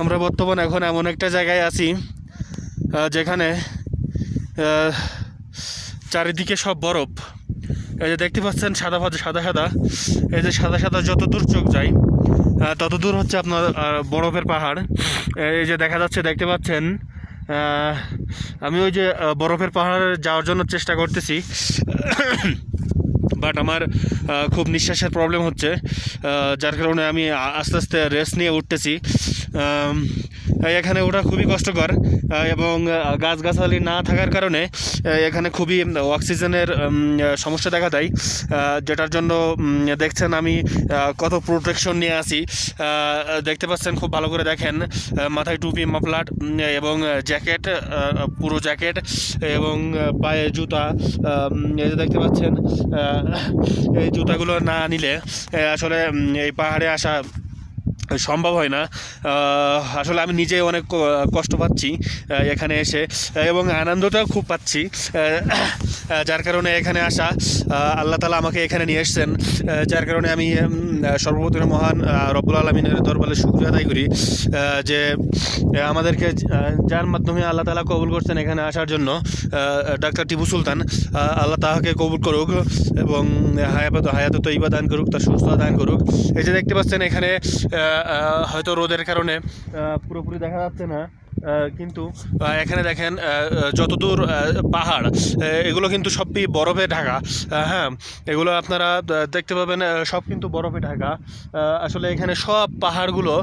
আমরা বর্তমানে এখন এমন একটা জায়গায় আছি যেখানে চারিদিকে সব বরফ। এই যে দেখতে পাচ্ছেন সাদা সাদা সাদা, এই যে সাদা সাদা যত দূর চোখ যায় তত দূর হচ্ছে আপনার বরফের পাহাড়। এই যে দেখা যাচ্ছে, দেখতে পাচ্ছেন। আমি ওই যে বরফের পাহাড়ে যাওয়ার জন্য চেষ্টা করতেছি, বাট আমার খুব নিঃশ্বাসের প্রবলেম হচ্ছে, যার কারণে আমি আস্তে আস্তে রেস্ট নিয়ে উঠতেছি। এখানে ওঠা খুবই কষ্টকর এবং গাছগাছালি না থাকার কারণে এখানে খুবই অক্সিজেনের সমস্যা দেখা দেয়, যেটার জন্য দেখছেন আমি কত প্রোটেকশন নিয়ে আসি। দেখতে পাচ্ছেন, খুব ভালো করে দেখেন, মাথায় টুপি, মাফলার এবং জ্যাকেট, পুরো জ্যাকেট এবং পায়ে জুতা। এই যে দেখতে পাচ্ছেন, এই জুতাগুলো না নিলে আসলে এই পাহাড়ে আসা সম্ভব হয় না। আসলে আমি নিজে অনেক কষ্ট পাচ্ছি এখানে এসে, এবং আনন্দটাও খুব পাচ্ছি, যার কারণে এখানে আসা। আল্লাহ তাআলা আমাকে এখানে নিয়ে এসেছেন, যার কারণে আমি সর্বপ্রথম মহান রব্বুল আলামিনের দরবারে শুকরিয়া আদায় করি যে আমাদেরকে, যার মাধ্যমে আল্লাহ তাআলা কবুল করছেন এখানে আসার জন্য, ডাক্তার টিপু সুলতান। আল্লাহ তাহাকে কবুল করুক এবং হায়াত তৈবা দান করুক, তার সুস্থতা দান করুক। এই যে দেখতে পাচ্ছেন, এখানে হয়তো রোদের কারণে পুরোপুরি দেখা যাচ্ছে না, কিন্তু এখানে দেখেন যতদূর পাহাড়, এগুলো কিন্তু সবই বরফে ঢাকা। হ্যাঁ, এগুলো আপনারা দেখতে পাবেন, সব কিন্তু বরফে ঢাকা। আসলে এখানে সব পাহাড়গুলো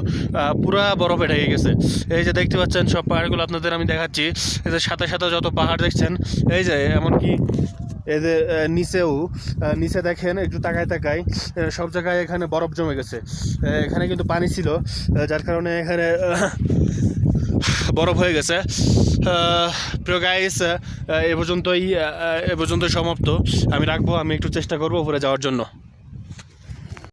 পুরা বরফে ঢেকে গেছে। এই যে দেখতে পাচ্ছেন, সব পাহাড়গুলো আপনাদের আমি দেখাচ্ছি। এই যে সাথে সাথে যত পাহাড় দেখছেন, এই যে এমনকি এই যে নিচে দেখেন, একটু তাকায় সব জায়গায় এখানে বরফ জমে গেছে। এখানে কিন্তু পানি ছিল, যার কারণে এখানে বরফ হয়ে গেছে। প্রিয় গাইস, এ পর্যন্তই সমাপ্ত। আমি রাখবো, আমি একটু চেষ্টা করবো উপরে যাওয়ার জন্য।